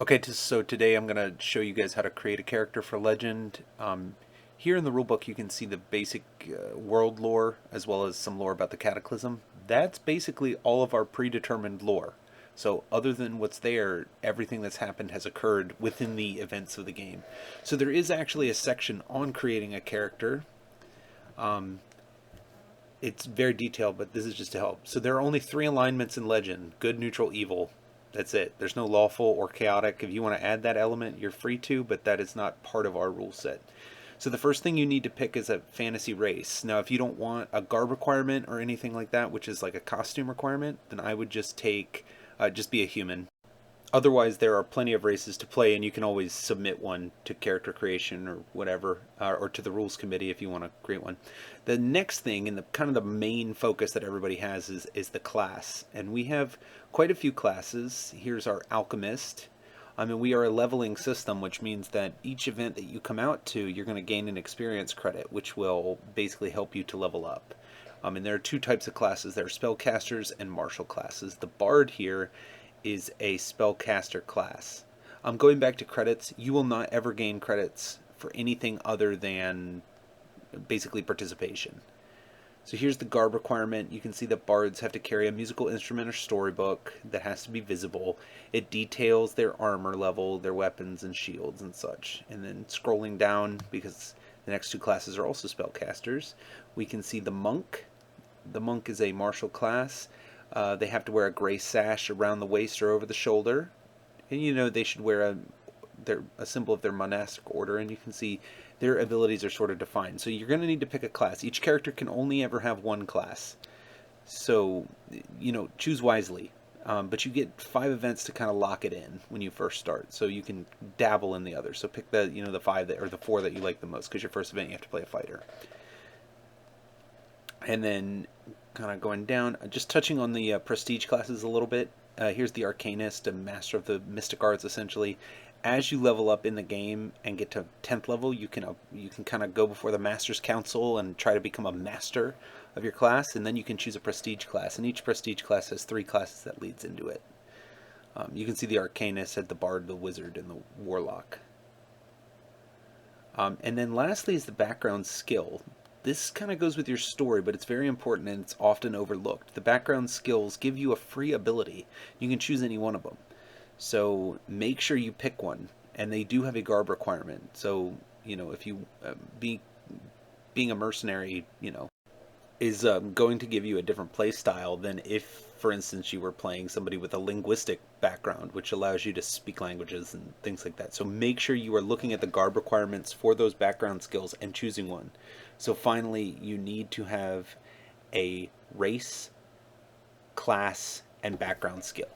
Okay, so today I'm going to show you guys how to create a character for Legend. Here in the rulebook you can see the basic world lore as well as some lore about the Cataclysm. That's basically all of our predetermined lore. So other than what's there, everything that's happened has occurred within the events of the game. So there is actually a section on creating a character. It's very detailed, but this is just to help. So there are only three alignments in Legend: good, neutral, evil. That's it. There's no lawful or chaotic. If you want to add that element, you're free to, but that is not part of our rule set. So the first thing you need to pick is a fantasy race. Now, if you don't want a garb requirement or anything like that, which is like a costume requirement, then I would just just be a human. Otherwise, there are plenty of races to play, and you can always submit one to character creation or whatever, or to the rules committee if you want to create one. The next thing, and the kind of the main focus that everybody has, is the class, and we have quite a few classes. Here's our alchemist. I mean, we are a leveling system, which means that each event that you come out to, you're going to gain an experience credit, which will basically help you to level up. And there are two types of classes. There are spellcasters and martial classes. The bard here is a spellcaster class. Going back to credits, you will not ever gain credits for anything other than basically participation. So here's the garb requirement. You can see that bards have to carry a musical instrument or storybook that has to be visible. It details their armor level, their weapons and shields and such. And then scrolling down, because the next two classes are also spellcasters, we can see the monk. The monk is a martial class. They have to wear a gray sash around the waist or over the shoulder. And they should wear a symbol of their monastic order, and you can see their abilities are sort of defined. So you're going to need to pick a class. Each character can only ever have one class. So, choose wisely. But you get 5 events to kind of lock it in when you first start. So you can dabble in the others. So pick the 5 or the 4 that you like the most, because your first event you have to play a fighter. And then kind of going down, just touching on the prestige classes a little bit. Here's the Arcanist, a master of the mystic arts, essentially. As you level up in the game and get to 10th level, you can kind of go before the Master's Council and try to become a master of your class, and then you can choose a prestige class. And each prestige class has 3 classes that leads into it. You can see the Arcanist had the Bard, the Wizard, and the Warlock. And then lastly is the background skill. This kind of goes with your story, but it's very important and it's often overlooked. The background skills give you a free ability. You can choose any one of them. So make sure you pick one. And they do have a garb requirement. So, if you being a mercenary, is going to give you a different play style than if, for instance, you were playing somebody with a linguistic background, which allows you to speak languages and things like that. So make sure you are looking at the garb requirements for those background skills and choosing one. So finally, you need to have a race, class, and background skill.